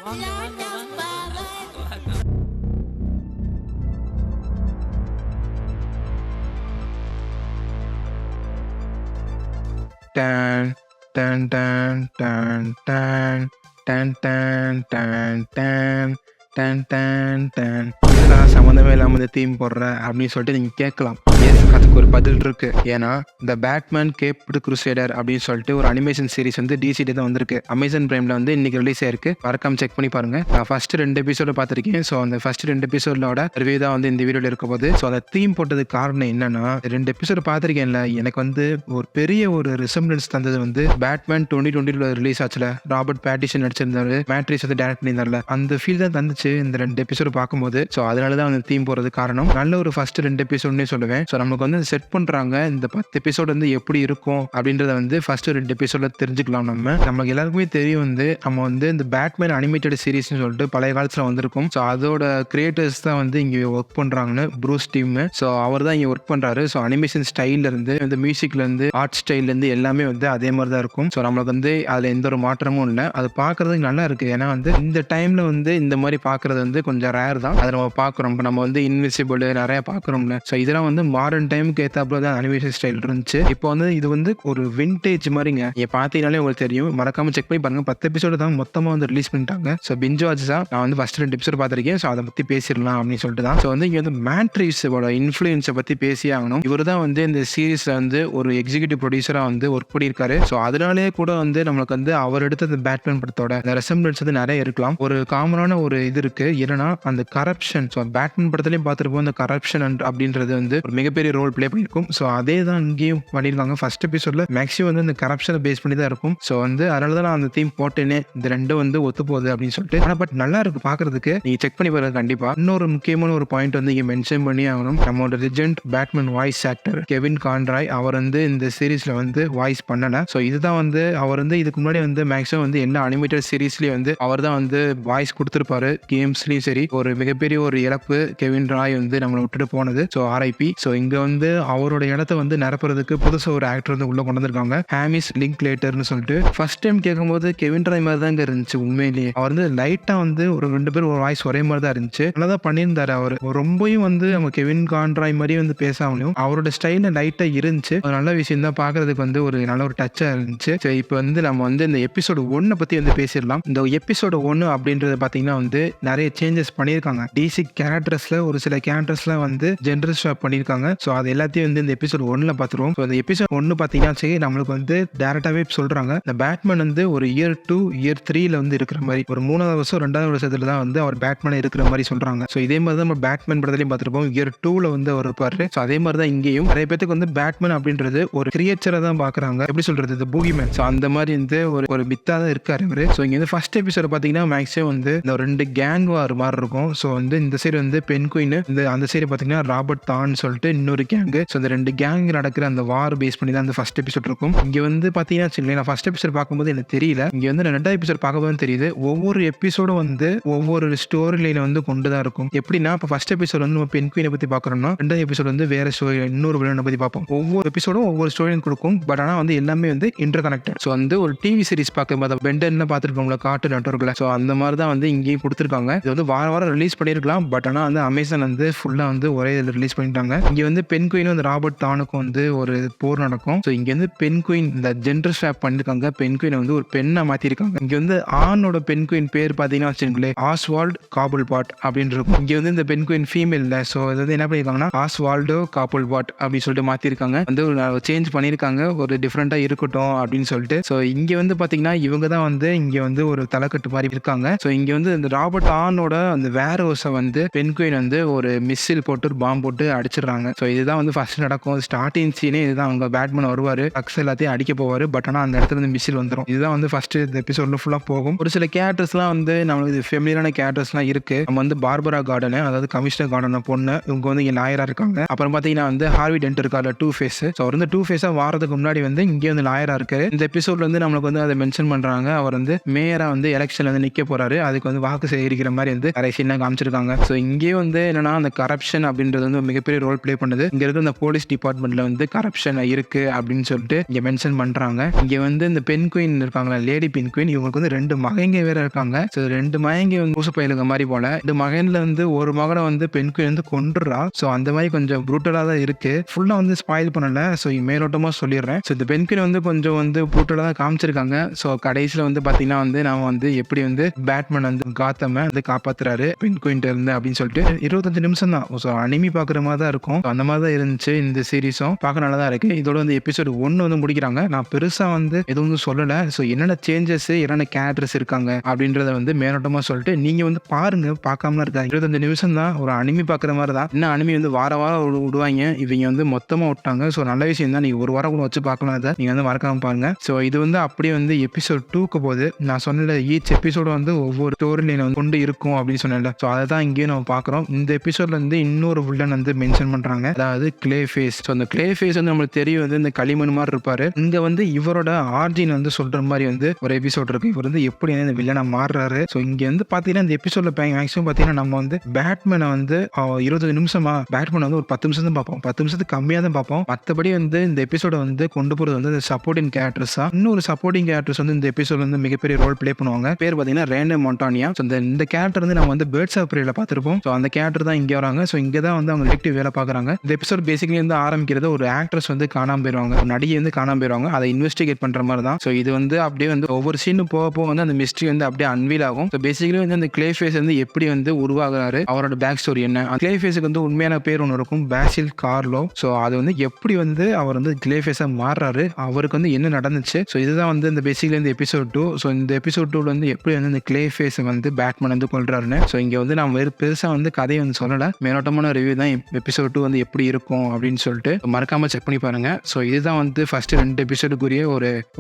வாங்க வாங்க வாங்க. Tan, tan, tan, tan, tan, tan, tan, tan, tan, tan, tan, tan. என்னடா சம்மந்தமே இல்லாம இந்த தீம் போடுற அப்படின்னு சொல்லிட்டு நீங்க கேட்கலாம். எஸ், அதுக்கு ஒரு பதில் இருக்கு. ஏன்னா இந்த பேட்மேன் கேப்டு குரூசேடர் அப்படின்னு சொல்லிட்டு ஒரு அனிமேஷன் சீரிஸ் வந்து டிசிடி தான் வந்திருக்கு. அமேசான் பிரைம்ல வந்து இன்னைக்கு ரிலீஸ் ஆயிருக்கு. மறக்காம செக் பண்ணி பாருங்க. நான் ஃபர்ஸ்ட் 2 எபிசோட பார்த்திருக்கேன். ஸோ அந்த ஃபர்ஸ்ட் 2 எபிசோடோட ரிவ்யூ தான் வந்து இந்த வீடியோல இருக்க போது. ஸோ அந்த தீம் போட்டதுக்கு காரணம் என்னன்னா 2 எபிசோட பார்த்திருக்கேன்ல, எனக்கு வந்து ஒரு பெரிய ஒரு ரிசம்பிளன்ஸ் தந்தது வந்து பேட்மேன் 2020 ரிலீஸ் ஆச்சுல, ராபர்ட் பேட்டிசன் நடிச்சிருந்தாரு, மேட்ரிக்ஸ் வந்து டைரக்ட் பண்ணியிருந்தாருல, அந்த ஃபீல் தான் தந்துச்சு இந்த 2 எபிசோட பார்க்கும்போது. ஸோ அதனால தான் அந்த தீம் போறது காரணம். நல்ல ஒரு ஃபர்ஸ்ட் 2 எபிசோட்னே சொல்லுவேன். ஸோ நமக்கு வந்து செட் பண்றாங்க இந்த 10 எபிசோட் வந்து எப்படி இருக்கும் அப்படின்றத வந்து ஃபர்ஸ்ட் 2 எபிசோட்ல தெரிஞ்சுக்கலாம். நமக்கு எல்லாருக்குமே தெரியும் வந்து நம்ம வந்து இந்த பேட்மேன் அனிமேட்டட் சீரிஸ்னு சொல்லிட்டு பழைய காலத்துல வந்திருக்கும். ஸோ அதோட கிரியேட்டர்ஸ் தான் வந்து இங்க ஒர்க் பண்றாங்கன்னு ப்ரூஸ் டீம். ஸோ அவர் தான் இங்க ஒர்க் பண்றாரு. ஸோ அனிமேஷன் ஸ்டைல்ல இருந்து இந்த மியூசிக்ல இருந்து ஆர்ட் ஸ்டைல்ல இருந்து எல்லாமே வந்து அதே மாதிரி தான் இருக்கும். ஸோ நம்மளுக்கு வந்து அதுல எந்த ஒரு மாற்றமும் இல்லை. அது பார்க்கறதுக்கு நல்லா இருக்கு. ஏன்னா வந்து இந்த டைம்ல வந்து இந்த மாதிரி பார்க்கறது வந்து கொஞ்சம் ரேர் தான். அதை நம்ம பார்க்குறோம். நம்ம வந்து இன்விசிபிள் நிறைய பார்க்குறோம்ல. ஸோ இதெல்லாம் வந்து மாடர்ன் டைமுக்கு ஏற்றாப்புல தான் அனிமேஷன் ஸ்டைல் இருந்துச்சு. இப்போ வந்து இது வந்து ஒரு விண்டேஜ் மாதிரிங்க. நீங்க பார்த்தீங்கனாலே உங்களுக்கு தெரியும். மறக்காம செக் பண்ணி பாருங்க. 10 எபிசோடு தான் மொத்தமாக வந்து ரிலீஸ் பண்ணிட்டாங்க. ஸோ பிஞ்ச் வாட்ச் தான். நான் வந்து ஃபர்ஸ்ட் 2 எபிசோட் பார்த்திருக்கேன். ஸோ அதை பற்றி பேசிடலாம் அப்படின்னு சொல்லிட்டு தான். ஸோ வந்து இங்கே வந்து மேட்ரிக்ஸோட இன்ஃப்ளூயன்ஸை பற்றி பேசியே ஆகணும். இவர் தான் வந்து இந்த சீரீஸ்ல வந்து ஒரு எக்ஸிக்யூட்டிவ் ப்ரொடியூசராக வந்து ஒர்க் பண்ணியிருக்காரு. ஸோ அதனாலே கூட வந்து நம்மளுக்கு வந்து அவர் எடுத்த அந்த பேட்மேன் படத்தோட அந்த ரெசம்பிளன்ஸ் வந்து நிறைய இருக்கலாம். ஒரு காமனான ஒரு இது இருக்கு. என்னன்னா அந்த கரப்ஷன். ஸோ பேட்மேன் படத்துலையும் பார்த்துருப்போம். அந்த கரப்ஷன் அப்படின்றது வந்து ஒரு மிகப்பெரிய ரோல் பிளே பண்ணியிருக்கும். ஸோ அதே தான் இங்கேயும் பண்ணியிருக்காங்க. ஃபர்ஸ்ட் எபிசோட்ல மேக்ஸிமம் வந்து இந்த கரப்ஷனை பேஸ் பண்ணி தான் இருக்கும். ஸோ வந்து அதனால தான் நான் அந்த தீம் போட்டேனே. இந்த ரெண்டும் வந்து ஒத்து போகுது அப்படின்னு சொல்லிட்டு. ஆனால் பட் நல்லா இருக்கு பார்க்கறதுக்கு. நீங்க செக் பண்ணி பாருங்க கண்டிப்பா. இன்னொரு முக்கியமான ஒரு பாயிண்ட் வந்து இங்க மென்ஷன் பண்ணி ஆகணும். நம்மளோட legend Batman voice actor Kevin Conroy அவர் வந்து இந்த சீரீஸ்ல வந்து வாய்ஸ் பண்ணல. ஸோ இதுதான் வந்து அவர் வந்து இதுக்கு முன்னாடி வந்து மேக்ஸிமம் வந்து எல்லா அனிமேட்டட் சீரீஸ்லயும் வந்து அவர் தான் வந்து வாய்ஸ் கொடுத்திருப்பாரு. கேம்ஸ்லயும் சரி. ஒரு மிகப்பெரிய ஒரு இழப்பு கெவின் ராய் வந்து நம்மளை விட்டுட்டு போனது. So RIP. ஸோ இங்க வந்து அவரோட இடத்த வந்து நிரப்புறதுக்கு புதுசா ஒரு ஆக்டர் வந்து உள்ள கொண்டு வந்திருக்காங்க. ஹாமிஸ் லிங்க்லேட்டர்னு சொல்லிட்டு. ஃபர்ஸ்ட் டைம் கேட்கும்போது கெவின் ராய் மாதிரி தான் இருந்துச்சு உண்மையிலேயே. அவர் வந்து லைட்டா வந்து ஒரு 2 பேர் ஒரு வாய்ஸ் ஒரே மாதிரி தான் இருந்துச்சு. நல்லா தான் பண்ணியிருந்தாரு. அவர் ரொம்பவும் வந்து நம்ம கெவின் கான்ராய் மாதிரி வந்து பேசாமலையும் அவரோட ஸ்டைல லைட்டா இருந்துச்சு. ஒரு நல்ல விஷயம் தான். பார்க்கறதுக்கு வந்து ஒரு நல்ல ஒரு டச்சா இருந்துச்சு. ஸோ இப்போ வந்து நம்ம வந்து இந்த எபிசோடு 1 பத்தி வந்து பேசிடலாம். இந்த எபிசோடு 1 அப்படின்றது பாத்தீங்கன்னா வந்து நிறைய சேஞ்சஸ் பண்ணியிருக்காங்க. டிசி கேரக்டர்ஸ்ல ஒரு சில கேரக்டர்ஸ்லாம் வந்து ஜெண்டர் ஸ்வாப் பண்ணியிருக்காங்க. ஸோ அது எல்லாத்தையும் வந்து இந்த எபிசோட் 1ல பார்த்துருவோம். ஸோ அந்த எபிசோட் 1 பார்த்தீங்கன்னா சரி நம்மளுக்கு வந்து டேரக்டாவே சொல்றாங்க இந்த பேட்மேன் வந்து ஒரு இயர் 2 இயர் 3ல வந்து இருக்கிற மாதிரி ஒரு 3வது வருஷம் 2வது வருஷத்துல தான் வந்து அவர் பேட்மேன் இருக்கிற மாதிரி சொல்றாங்க. ஸோ இதே மாதிரி தான் நம்ம பேட்மேன் படத்துலையும் பார்த்துருப்போம். இயர் 2ல வந்து அவர் இருப்பாரு. ஸோ அதே மாதிரி தான் இங்கேயும் நிறைய பேருக்கு வந்து பேட்மேன் அப்படின்றது ஒரு கிரியேச்சரை தான் பாக்குறாங்க. எப்படி சொல்றது, இந்த பூகிமேன். ஸோ அந்த மாதிரி வந்து ஒரு மித்தா தான் இருக்காரு இவரு. ஸோ இங்க வந்து ஃபர்ஸ்ட் எபிசோட பார்த்தீங்கன்னா மேக்ஸிமம் வந்து இந்த 2 கேங் வார் மாதிரி இருக்கும். ஸோ வந்து இந்த சைடு வந்து பென் குயின், அந்த சைடு பார்த்தீங்கன்னா ராபர்ட் தான் சொல்லிட்டு இன்னொரு கேங். ஸோ இந்த 2 கேங் நடக்கிற அந்த வார் பேஸ் பண்ணி தான் அந்த ஃபர்ஸ்ட் எபிசோட் இருக்கும். இங்க வந்து பார்த்தீங்கன்னா நான் ஃபர்ஸ்ட் எபிசோட் பார்க்கும்போது எனக்கு தெரியல. இங்க வந்து 2வது எபிசோட் பார்க்கும்போது தெரியுது. ஒவ்வொரு எபிசோடும் வந்து ஒவ்வொரு ஸ்டோரி லைனை வந்து கொண்டு தான் இருக்கும். எப்படின்னா இப்போ ஃபர்ஸ்ட் எபிசோட் வந்து நம்ம பென் குயினை பத்தி பார்க்குறோம்னா 2வது எபிசோட் வந்து வேற ஸ்டோரி இன்னொரு வில்லனை பத்தி பார்ப்போம். ஒவ்வொரு எபிசோடும் ஒவ்வொரு ஸ்டோரி கொடுக்கும். பட் ஆனால் வந்து எல்லாமே வந்து இன்டர் கனெக்டட். ஸோ வந்து ஒரு டிவி சீரிஸ் பார்க்கும்போது பெண்டன்ல பார்த்துருப்போம்ல கார்ட்டூன் நெட்வொர்க்ல. ஸோ அந்த மாதிரி தான் வந்து இங்கேயும் கொடுத்துருக்காங்க. இது வந்து வாரம் ரிலீஸ் பண்ணியிருக்கலாம். பட் ஆனால் வந்து அமேசான் வந்து ஃபுல்லாக வந்து ஒரே இதில் ரிலீஸ் பண்ணிட்டாங்க. இங்கே வந்து பென் குயினும் இந்த ராபர்ட் தானுக்கும் வந்து ஒரு போர் நடக்கும். ஸோ இங்கே வந்து பென் குயின் இந்த ஜெண்டர் ஸ்வாப் பண்ணியிருக்காங்க. பென் குயினை வந்து ஒரு பெண்ணை மாற்றிருக்காங்க. இங்கே வந்து ஆணோட பென் குயின் பேர் பார்த்தீங்கன்னா வச்சுங்களேன் ஆஸ்வால்ட் காபுல் பாட் அப்படின்னு இருக்கும். இங்கே வந்து இந்த பென் குயின் ஃபீமேல் இல்லை. ஸோ இது வந்து என்ன பண்ணியிருக்காங்கன்னா ஆஸ்வால்டோ காபுல் பாட் அப்படின்னு சொல்லிட்டு மாற்றிருக்காங்க. வந்து ஒரு சேஞ்ச் பண்ணியிருக்காங்க. ஒரு டிஃப்ரெண்ட்டாக இருக்கட்டும் அப்படின்னு சொல்லிட்டு. ஸோ இங்கே வந்து பார்த்தீங்கன்னா இவங்க தான் வந்து இங்கே வந்து ஒரு தலைக்கட்டு மாதிரி இருக்காங்க. ஸோ இங்கே வந்து இந்த ராபர்ட் ஆனோட அந்த வேர் ஹவுஸை வந்து பென் குயின் வந்து ஒரு மிஸ்ஸில் போட்டு ஒரு பாம்பு போட்டு அடிச்சிடுறாங்க. ஸோ இதுதான் வந்து ஃபர்ஸ்ட் நடக்கும். ஸ்டார்டிங் சீனே இதுதான். அவங்க பேட்மேன் வருவாரு, அக்ஸ் எல்லாத்தையும் அடிக்க போவாரு. பட் ஆனால் அந்த இடத்துல இருந்து மிஸ்ஸில் வந்துடும். இதுதான் வந்து ஃபர்ஸ்ட் இந்த எபிசோட்ல ஃபுல்லாக போகும். ஒரு சில கேரக்டர்ஸ்லாம் வந்து நம்மளுக்கு ஃபெமிலியரான கேரக்டர்ஸ்லாம் இருக்கு. நம்ம வந்து பார்பரா கார்டன், அதாவது கமிஷனர் கார்டன் பொண்ணு, இவங்க வந்து இங்கே லாயரா இருக்காங்க. அப்புறம் பார்த்தீங்கன்னா வந்து ஹார்வி டென்ட் இருக்காரு, டூ ஃபேஸ். ஸோ அவர் வந்து டூ ஃபேஸா வாரதுக்கு முன்னாடி வந்து இங்கே வந்து லாயரா இருக்காரு. இந்த எபிசோட்ல வந்து நம்மளுக்கு வந்து அதை மென்ஷன் பண்றாங்க. அவர் வந்து மேயரா வந்து எலெக்ஷன்ல வந்து நிக்க போறாரு. அதுக்கு வந்து வாக்கு சேகரிக்கிற மாதிரி வந்து நிறைய சீனா காமிச்சிருக்காங்க. ஸோ இங்கேயும் வந்து என்னன்னா அந்த கரப்ஷன் அப்படின்றது வந்து மிகப்பெரிய ரோல் ப்ளே பண்ணுது. இங்க இருக்கிற இந்த போலீஸ் டிபார்ட்மெண்ட்ல வந்து கரப்ஷன் இருக்கு அப்படின்னு சொல்லிட்டு இங்க மென்ஷன் பண்றாங்க. இங்க வந்து இந்த பெண் குயின் இருக்காங்களா, லேடி பெண் குயின், இவங்களுக்கு வந்து 2 மகங்க வேற இருக்காங்க. ஸோ 2 மகங்க வந்து ஊசு பயிலுங்க மாதிரி போல 2 மகன்ல வந்து ஒரு மகனை வந்து பெண் குயின் வந்து கொன்றுறா. ஸோ அந்த மாதிரி கொஞ்சம் ப்ரூட்டலா தான் இருக்கு. ஃபுல்லா வந்து ஸ்பாயில் பண்ணல. ஸோ மேலோட்டமா சொல்லிடுறேன். ஸோ இந்த பெண் குயின் வந்து கொஞ்சம் வந்து ப்ரூட்டலா தான் காமிச்சிருக்காங்க. ஸோ கடைசியில் வந்து பாத்தீங்கன்னா வந்து நாம வந்து எப்படி வந்து பேட்மேன் வந்து காத்தம வந்து காப்பாத்துறாரு பெண் குயின்ட்ட இருந்து அப்படின்னு சொல்லிட்டு 25 நிமிஷம் தான். ஸோ அனிமி பாக்குற மாதிரி தான் இருக்கும். அந்த மாதிரி தான் இருந்துச்சு இந்த சீரிஸும். பார்க்க நல்லா தான் இருக்கு. இதோட வந்து எபிசோடு 1 வந்து முடிக்கிறாங்க. நான் பெருசா வந்து எதுவும் சொல்லல. ஸோ என்னென்ன சேஞ்சஸ், என்னென்ன கேரக்டர்ஸ் இருக்காங்க அப்படின்றத வந்து மேலோட்டமா சொல்லிட்டு நீங்க வந்து பாருங்க. பார்க்காமலாம் இருக்காங்க. 25 நிமிஷம் தான். ஒரு அனிமி பாக்குற மாதிரி தான். இன்னும் அனிமி வந்து வாரம் விடுவாங்க. இவங்க வந்து மொத்தமா விட்டாங்க. ஸோ நல்ல விஷயம் தான். நீங்க ஒரு வாரம் கூட வச்சு பார்க்கலாம். அதை நீங்க வந்து மறக்காம பாருங்க. ஸோ இது வந்து அப்படியே வந்து எபிசோட் 2க்கு போகுது. நான் சொன்ன ஈச் எபிசோடு வந்து ஒவ்வொரு ஸ்டோரி லைன் வந்து கொண்டு இருக்கும் அப்படின்னு சொன்னேன்ல. ஸோ அதை தான் இங்கேயும் நம்ம பார்க்குறோம். இந்த எபிசோட்ல வந்து இன்னொரு வில்லன் வந்து மென்ஷன் பண்றாங்க. அதாவது கிளே ஃபேஸ். ஸோ அந்த கிளே ஃபேஸ் வந்து நம்மளுக்கு தெரியும் வந்து இந்த களிமண் மாதிரி இருப்பாரு. இங்க வந்து இவரோட ஆர்ஜின் வந்து சொல்ற மாதிரி வந்து ஒரு எபிசோட் இருக்கு. இவர் வந்து எப்படி இந்த வில்லனா மாறுறாரு. ஸோ இங்க வந்து பாத்தீங்கன்னா இந்த எபிசோட்ல மேக்ஸிமம் பாத்தீங்கன்னா நம்ம வந்து பேட்மேனை வந்து 25 நிமிஷமா பேட்மேன் வந்து ஒரு 10 நிமிஷம் தான் பார்ப்போம். 10 நிமிஷத்துக்கு கம்மியா தான் பார்ப்போம். மற்றபடி வந்து இந்த எபிசோட வந்து கொண்டு போறது வந்து சப்போர்ட்டிங் கேரக்டர்ஸ் தான். இன்னொரு சப்போர்ட்டிங் கேரக்டர்ஸ் வந்து இந்த எபிசோட் வந்து மிகப்பெரிய ரோல் ப்ளே பண்ணுவாங்க. பேர் பாத்தீங்கன்னா ரேண்டே மொண்டானியா. ஸோ இந்த கேரக்டர் வந்து நம்ம வந்து பேர்ட்ஸ் ஆஃப் பிரேல பார்த்திருப்போம். ஸோ அந்த கேரக்டர் தான் இங்கே வராங்க. ஸோ இங்கே தான் வந்து அவங்க டிடெக்டிவ் வேலை பார்க்குறாங்க. இந்த எபிசோட் பேசிக்கலி வந்து ஆரம்பிக்கிறது ஒரு ஆக்ட்ரஸ் வந்து காணாம போயிருவாங்க. ஒரு நடிகை வந்து காணாம போயிருவாங்க. அதை இன்வெஸ்டிகேட் பண்ற மாதிரி தான். ஸோ இது வந்து அப்படியே வந்து ஒவ்வொரு சீனும் போக வந்து அந்த மிஸ்ட்ரி வந்து அப்படியே அன்வீல் ஆகும். ஸோ பேசிக்கலி வந்து அந்த கிளே ஃபேஸ் வந்து எப்படி வந்து உருவாகிறாரு, அவரோட பேக் ஸ்டோரி என்ன, கிளே ஃபேஸுக்கு வந்து உண்மையான பேர் ஒன்று இருக்கும், பாசில் கார்லோ. ஸோ அது வந்து எப்படி வந்து அவர் வந்து கிளே ஃபேஸா மாறுறாரு, அவருக்கு வந்து என்ன நடந்துச்சு. ஸோ இதுதான் வந்து இந்த பேசிக்கலி இந்த எபிசோட் 2. ஸோ இந்த எபிசோட் 2 வந்து எப்படி வந்து இந்த கிளே ஃபேஸ் வந்து பேட்மேன் வந்து கொள்றாருன்னு. ஸோ இங்க வந்து நான் பெருசா வந்து கதையை வந்து சொல்லல. மேலோட்டமான ரிவ்யூ தான் எபிசோட் 2 வந்து எப்படி இருக்கும் அப்படின்னு சொல்லிட்டு மறக்காம செக் பண்ணி பாருங்க. ஸோ இதுதான் வந்து ஃபர்ஸ்ட் 2 எபிசோடுக்குரிய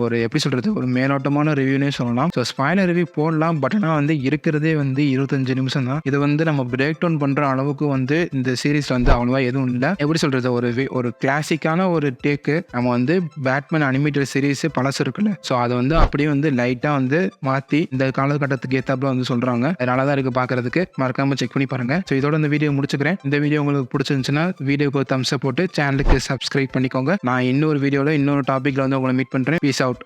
ஒரு எப்படி சொல்றது, ஒரு மேலோட்டமான ரிவ்யூனே சொல்லலாம். ஸோ ஸ்பாயிலர் ரிவ்யூ போடலாம். பட் ஆனால் வந்து இருக்கிறதே வந்து 25 நிமிஷம் தான். இது வந்து நம்ம பிரேக் டவுன் பண்ற அளவுக்கு வந்து இந்த சீரீஸ்ல வந்து அவ்வளவா எதுவும் இல்லை. எப்படி சொல்றது, ஒரு கிளாசிக்கான ஒரு டேக்கு நம்ம வந்து பேட்மேன் அனிமேட்டட் சீரீஸ் பழசு இருக்குல்ல. ஸோ அதை வந்து அப்படியே வந்து லைட்டா வந்து மாத்தி இந்த காலகட்டத்துக்கு ஏத்தாப்புல வந்து சொல்றாங்க. அதனாலதான் இருக்கு பாக்குறதுக்கு. மறக்காம செக் பண்ணி பாருங்க. ஸோ இதோட இந்த வீடியோ முடிச்சுக்கிறேன். இந்த வீடியோ உங்களுக்கு பிடிச்சிருந்துச்சுன்னா வீடியோக்கு ஒரு தம்ஸ் அப் போட்டு சேனலுக்கு சப்ஸ்கிரைப் பண்ணிக்கோங்க. நான் இன்னொரு வீடியோல இன்னொரு டாபிக்ல வந்து உங்களை மீட் பண்றேன். Peace out.